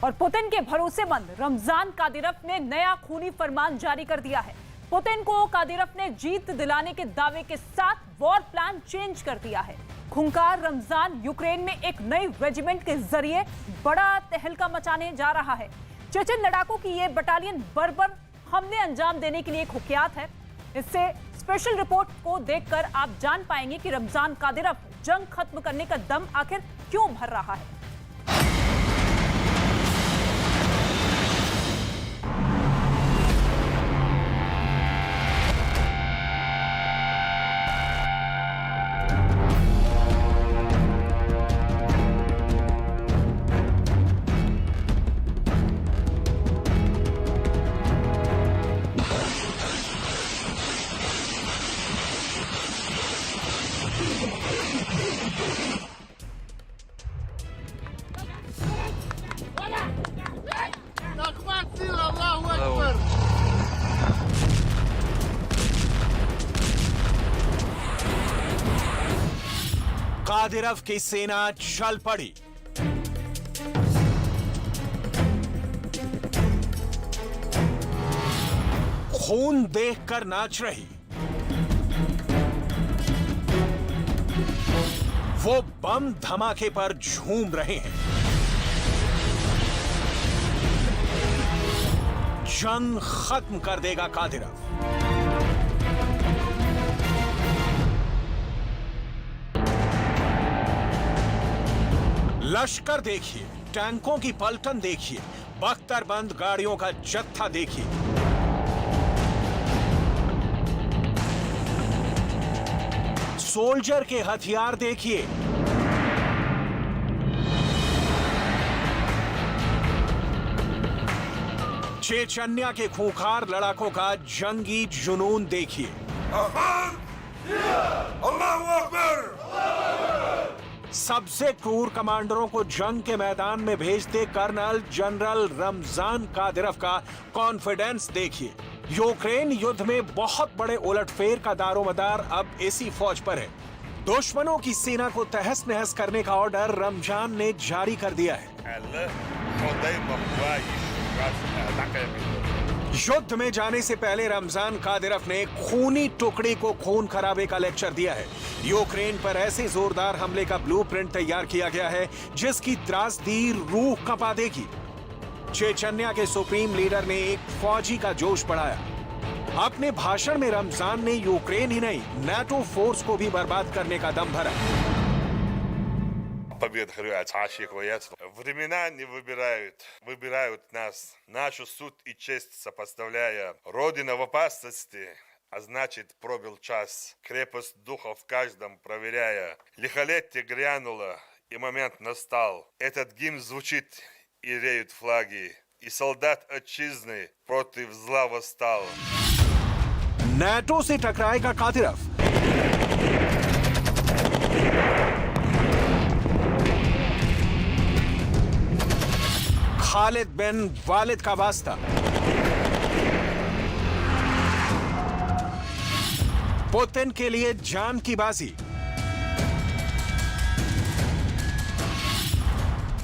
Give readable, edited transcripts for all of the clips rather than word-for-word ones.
और पुतिन के भरोसेमंद रमजान कादिरफ ने नया खूनी फरमान जारी कर दिया है। पुतिन को कादिरफ ने जीत दिलाने के दावे के साथ वॉर प्लान चेंज कर दिया है। खूंखार रमजान यूक्रेन में एक नई रेजिमेंट के जरिए बड़ा तहलका मचाने जा रहा है। चेचन लड़ाकों की यह बटालियन बर्बर हमले अंजाम देने के लिए कुख्यात है। इससे स्पेशल रिपोर्ट को देखकर आप जान पाएंगे कि रमजान कादिरफ जंग खत्म करने का दम आखिर क्यों भर रहा है। कादिरफ की सेना चल पड़ी। खून देखकर नाच रही। वो बम धमाके पर झूम रहे हैं। जंग खत्म कर देगा कादिरफ। लश्कर देखिए, टैंकों की पलटन देखिए, बख्तरबंद गाड़ियों का जत्था देखिए। सोल्जर के हथियार देखिए। चेचन्या के खूंखार लड़ाकों का जंगी जुनून देखिए। अल्लाहू अकबर। सबसे क्रूर कमांडरों को जंग के मैदान में भेजते कर्नल जनरल रमजान कादिरफ का कॉन्फिडेंस देखिए। यूक्रेन युद्ध में बहुत बड़े उलटफेर का दारोमदार अब इसी फौज पर है। दुश्मनों की सेना को तहस नहस करने का ऑर्डर रमजान ने जारी कर दिया है। युद्ध में जाने से पहले रमजान कादिरफ ने खूनी टुकड़ी को खून खराबे का लेक्चर दिया है। यूक्रेन पर ऐसे जोरदार हमले का ब्लूप्रिंट तैयार किया गया है जिसकी त्रासदी रूह कंपा देगी। चेचन्या के सुप्रीम लीडर ने एक फौजी का जोश बढ़ाया। अपने भाषण में रमजान ने यूक्रेन ही नहीं, नाटो फोर्स को भी बर्बाद करने का दम भरा। Победа очікується. Времена не выбирают, выбирают нас. Нашу суд и честь сопоставляя. Родина в опасности, а значит пробил час. Крепость духа в каждом проверяя. Лихолетие грянуло, и момент настал. Этот гимн звучит, и реют флаги. И солдат отчизны против зла восстал. नाटो से टकराएगा कादिरफ। खालिद बिन वालिद का वास्ता। पुतिन के लिए जान की बाजी।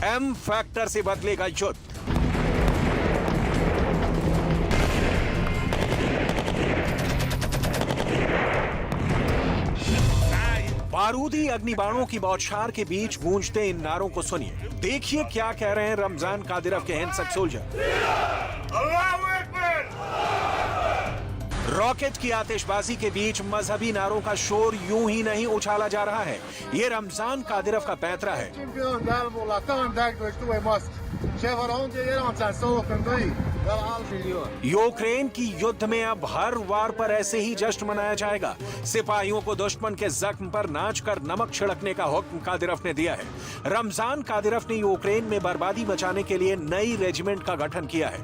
एम फैक्टर से बदलेगा युद्ध। बारूदी अग्निबाणों की बौछार के बीच गूंजते इन नारों को सुनिए। देखिए क्या कह रहे हैं रमजान कादिरफ के हिंसक सोल्जर। अल्लाहू अकबर। रॉकेट की आतिशबाजी के बीच मजहबी नारों का शोर यूं ही नहीं उछाला जा रहा है। ये रमजान कादिरफ का पैतरा है। यूक्रेन की युद्ध में अब हर वार पर ऐसे ही जश्न मनाया जाएगा। सिपाहियों को दुश्मन के जख्म पर नाचकर नमक छिड़कने का हुक्म कादिरफ ने दिया है। रमजान कादिरफ ने यूक्रेन में बर्बादी मचाने के लिए नई रेजिमेंट का गठन किया है।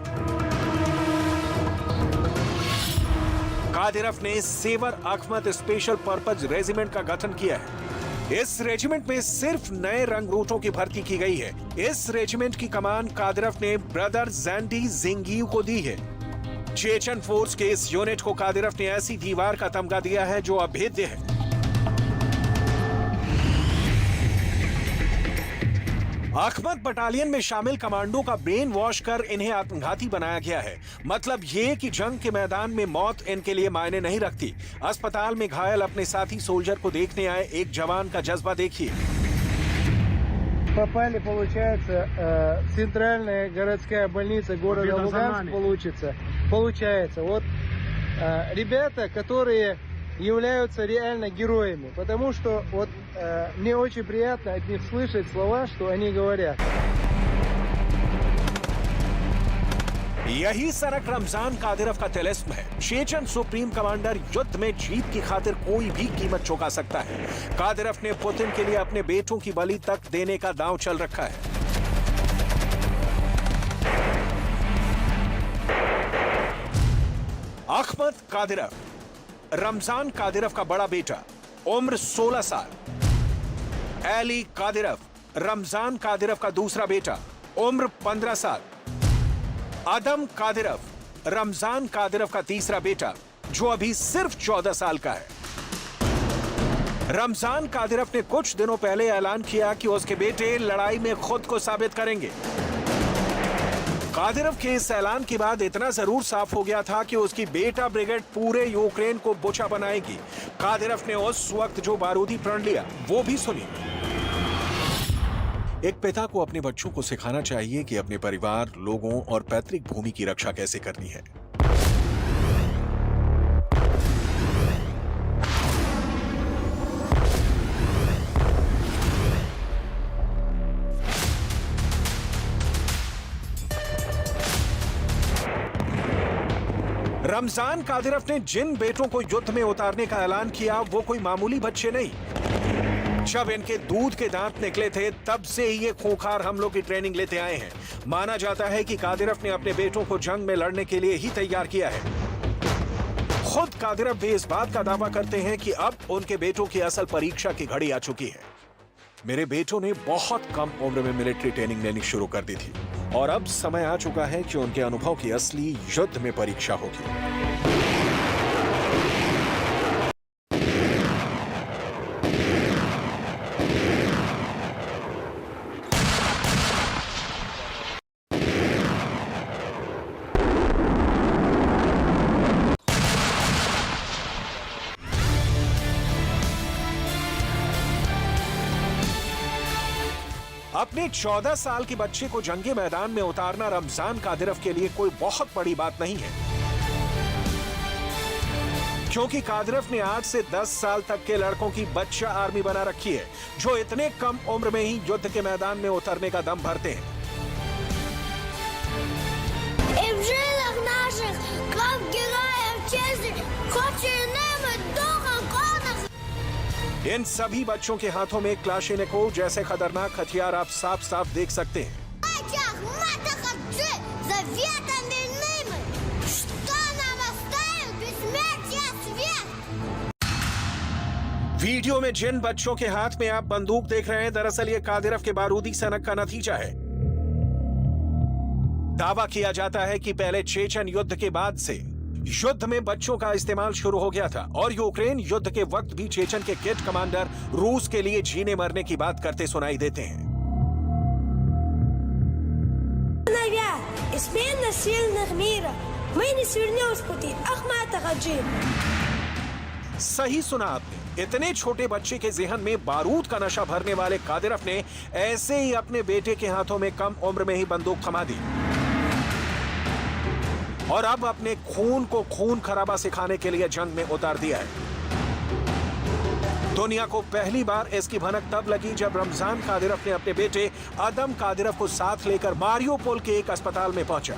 कादिरफ ने Sever Akhmat special purpose regiment का गठन किया है। इस रेजिमेंट में सिर्फ नए रंगरूटों की भर्ती की गई है। इस रेजिमेंट की कमान कादिरफ ने ब्रदर जैंडी जिंगीव को दी है। चेचन फोर्स के इस यूनिट को कादिरफ ने ऐसी दीवार का तमगा दिया है जो अभेद्य है। अहमद बटालियन में शामिल कमांडो का ब्रेन वॉश कर इन्हें आत्मघाती बनाया गया है। मतलब ये कि जंग के मैदान में मौत इनके लिए मायने नहीं रखती। अस्पताल में घायल अपने साथी सोल्जर को देखने आए एक जवान का जज्बा देखिए। Попали, получается, центральная городская больница города Луганск, получается. Вот ребята, которые являются реально героями, потому что вот мне очень приятно от них слышать слова, что они говорят. यही सनक रमजान कादिरव का तिलिस्म है। चेचन सुप्रीम कमांडर युद्ध में जीत की खातिर कोई भी कीमत चुका सकता है। कादिरव ने पुतिन के लिए अपने बेटों की बलि तक देने का दांव चल रखा है। अहमद कादिरव, रमजान कादिरव का बड़ा बेटा, उम्र 16 साल। एली कादिरव, रमजान कादिरव का दूसरा बेटा, उम्र 15 साल। आदम कादिरव, रमजान कादिरव का तीसरा बेटा, जो अभी सिर्फ 14 साल का है। रमजान कादिरव ने कुछ दिनों पहले ऐलान किया कि उसके बेटे लड़ाई में खुद को साबित करेंगे। कादिरव के इस ऐलान के बाद इतना जरूर साफ हो गया था कि उसकी बेटा ब्रिगेड पूरे यूक्रेन को बोचा बनाएगी। कादिरव ने उस वक्त जो बारूदी प्रण लिया वो भी सुनी। एक पिता को अपने बच्चों को सिखाना चाहिए कि अपने परिवार, लोगों और पैतृक भूमि की रक्षा कैसे करनी है। रमजान कादिरव ने जिन बेटों को युद्ध में उतारने का ऐलान किया वो कोई मामूली बच्चे नहीं। जब इनके दूध के दांत निकले थे तब से ही ये खूंखार हमलों की ट्रेनिंग लेते आए हैं। माना जाता है कि कादिरव ने अपने बेटों को जंग में लड़ने के लिए ही तैयार किया है। खुद कादिरव भी इस बात का दावा करते हैं कि अब उनके बेटों की असल परीक्षा की घड़ी आ चुकी है। मेरे बेटों ने बहुत कम उम्र में मिलिट्री ट्रेनिंग लेनी शुरू कर दी थी और अब समय आ चुका है कि उनके अनुभव की असली युद्ध में परीक्षा होगी। अपने 14 साल के बच्चे को जंगी मैदान में उतारना रमजान कादिरव के लिए कोई बहुत बड़ी बात नहीं है, क्योंकि कादिरव ने 8 से 10 साल तक के लड़कों की बच्चा आर्मी बना रखी है, जो इतने कम उम्र में ही युद्ध के मैदान में उतरने का दम भरते हैं। इन सभी बच्चों के हाथों में क्लाशनिकोव जैसे खतरनाक हथियार आप साफ साफ देख सकते हैं। वीडियो में जिन बच्चों के हाथ में आप बंदूक देख रहे हैं, दरअसल ये कादिरव के बारूदी सनक का नतीजा है। दावा किया जाता है कि पहले चेचन युद्ध के बाद से युद्ध में बच्चों का इस्तेमाल शुरू हो गया था और यूक्रेन युद्ध के वक्त भी चेचन के किड कमांडर रूस के लिए जीने मरने की बात करते सुनाई देते हैं। सही सुना आपने, इतने छोटे बच्चे के ज़हन में बारूद का नशा भरने वाले कादिरव ने ऐसे ही अपने बेटे के हाथों में कम उम्र में ही बंदूक थमा दी और अब अपने खून को खून खराबा सिखाने के लिए जंग में उतार दिया है। दुनिया को पहली बार इसकी भनक तब लगी जब रमजान कादिरव ने अपने बेटे आदम कादिरव को साथ लेकर मारियोपोल के एक अस्पताल में पहुंचा।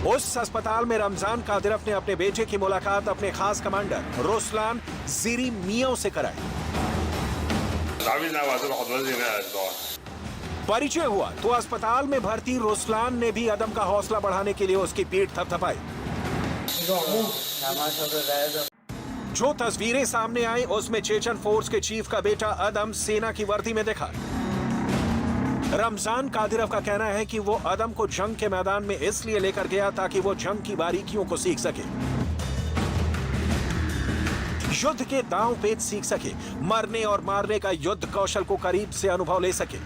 उस अस्पताल में रमजान कादिरव ने अपने बेटे की मुलाकात अपने खास कमांडर रुस्लान ज़िरीमियोव से कराई। परिचय हुआ तो अस्पताल में भर्ती रुस्लान ने भी आदम का हौसला बढ़ाने के लिए उसकी पीठ थपथपाई। जो तस्वीरें सामने आई उसमें चेचन फोर्स के चीफ का बेटा आदम सेना की वर्दी में दिखा। रमजान कादिरव का कहना है कि वो आदम को जंग के मैदान में इसलिए लेकर गया ताकि वो जंग की बारीकियों को सीख सके, युद्ध के दांव पेच सीख सके, मरने और मारने का युद्ध कौशल को करीब से अनुभव ले सके।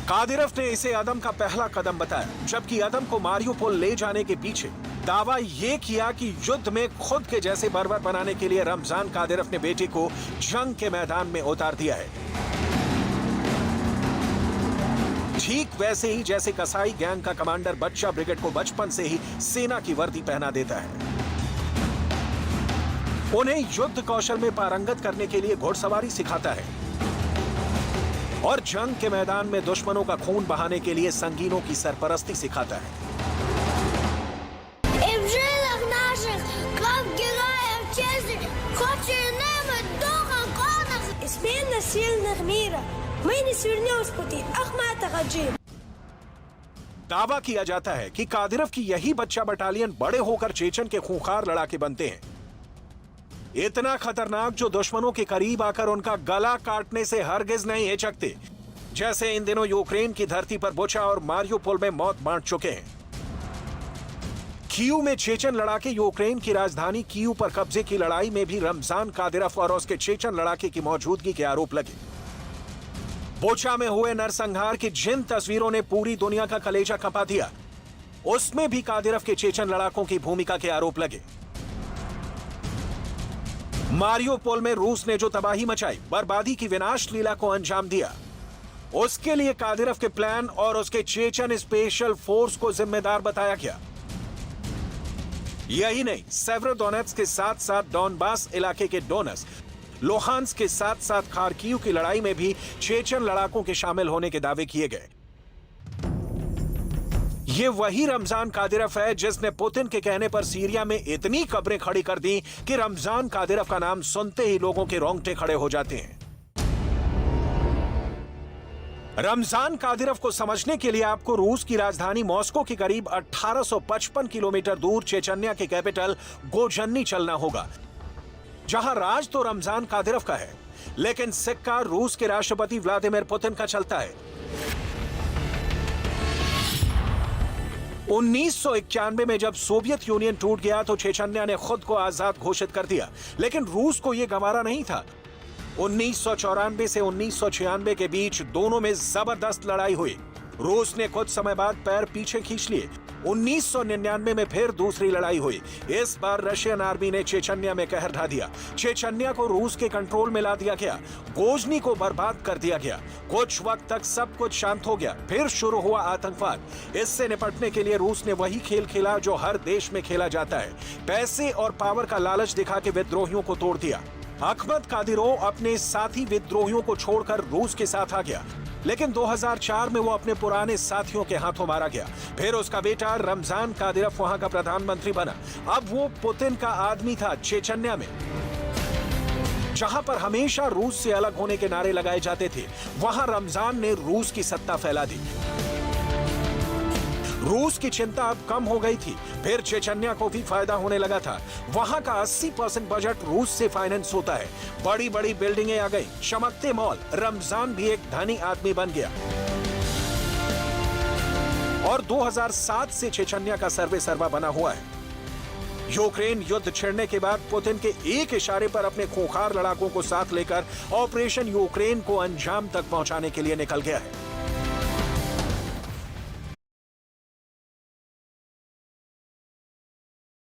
कादिरफ ने इसे अदम का पहला कदम बताया, जबकि अदम को मारियुपोल ले जाने के पीछे दावा ये किया कि युद्ध में खुद के जैसे बर्बर बनाने के लिए रमजान कादिरफ ने बेटे को जंग के मैदान में उतार दिया है। ठीक वैसे ही जैसे कसाई गैंग का कमांडर बच्चा ब्रिगेड को बचपन से ही सेना की वर्दी पहना देता है। उन्हें युद्ध कौशल में पारंगत करने के लिए घुड़सवारी सिखाता है और जंग के मैदान में दुश्मनों का खून बहाने के लिए संगीनों की सरपरस्ती सिखाता है। दावा किया जाता है कि कादिरफ की यही बच्चा बटालियन बड़े होकर चेचन के खूंखार लड़ाके बनते हैं, इतना खतरनाक जो दुश्मनों के करीब आकर उनका गला काटने से हरगिज नहीं हिचकते, जैसे इन दिनों यूक्रेन की धरती पर बुचा और मारियुपोल में मौत बांट चुके हैं। कीव में चेचन लड़ाके यूक्रेन की राजधानी कीव पर कब्जे की लड़ाई में भी रमजान कादिरफ और उसके चेचन लड़ाके की मौजूदगी के आरोप लगे। बुचा में हुए नरसंहार की जिन तस्वीरों ने पूरी दुनिया का कलेजा खपा दिया, उसमें भी कादिरफ के चेचन लड़ाकों की भूमिका के आरोप लगे। मारियुपोल में रूस ने जो तबाही मचाई, बर्बादी की विनाश लीला को अंजाम दिया, उसके लिए कादिरफ के प्लान और उसके चेचन स्पेशल फोर्स को जिम्मेदार बताया गया। यही नहीं, सेवेरोडोनेत्स्क के साथ साथ डॉनबास इलाके के डोनेत्स्क, लुहांस्क के साथ साथ खार्किव की लड़ाई में भी चेचन लड़ाकों के शामिल होने के दावे किए गए। ये वही रमजान कादिरफ है जिसने पुतिन के कहने पर सीरिया में इतनी कब्रें खड़ी कर दी कि रमजान कादिरफ का नाम सुनते ही लोगों के रोंगटे खड़े हो जाते हैं। रमजान कादिरफ को समझने के लिए आपको रूस की राजधानी मॉस्को के करीब 1855 किलोमीटर दूर चेचन्या के कैपिटल गोजन्नी चलना होगा, जहां राज तो रमजान कादिरफ का है, लेकिन सिक्का रूस के राष्ट्रपति व्लादिमीर पुतिन का चलता है। 1991 में जब सोवियत यूनियन टूट गया तो चेचन्या ने खुद को आजाद घोषित कर दिया, लेकिन रूस को यह गंवारा नहीं था। 1994 से 1996 के बीच दोनों में जबरदस्त लड़ाई हुई। रूस ने कुछ समय बाद पैर पीछे खींच लिए। 1999 में फिर दूसरी लड़ाई हुई। इस बार रशियन आर्मी ने चेचन्या में कहर ढा दिया। चेचन्या को रूस के कंट्रोल में ला दिया गया। गोजनी को बर्बाद कर दिया गया। कुछ वक्त तक सब कुछ शांत हो गया, फिर शुरू हुआ आतंकवाद। इससे निपटने के लिए रूस ने वही खेल खेला जो हर देश में खेला जाता है, पैसे और पावर का लालच दिखा के विद्रोहियों को तोड़ दिया। अहमद कादिरोव अपने साथी विद्रोहियों को छोड़कर रूस के साथ आ गया, लेकिन 2004 में वो अपने पुराने साथियों के हाथों मारा गया। फिर उसका बेटा रमजान कादिरफ वहां का प्रधानमंत्री बना। अब वो पुतिन का आदमी था। चेचन्या में जहां पर हमेशा रूस से अलग होने के नारे लगाए जाते थे, वहां रमजान ने रूस की सत्ता फैला दी। रूस की चिंता अब कम हो गई थी। फिर चेचन्या को भी फायदा होने लगा था। वहां का 80% बजट रूस से फाइनेंस होता है। बड़ी बड़ी बिल्डिंगें आ गई, चमकते मॉल। रमजान भी एक धनी आदमी बन गया और 2007 से चेचन्या का सर्वे सर्वा बना हुआ है। यूक्रेन युद्ध छिड़ने के बाद पुतिन के एक इशारे पर अपने खूंखार लड़ाकों को साथ लेकर ऑपरेशन यूक्रेन को अंजाम तक पहुंचाने के लिए निकल गया है।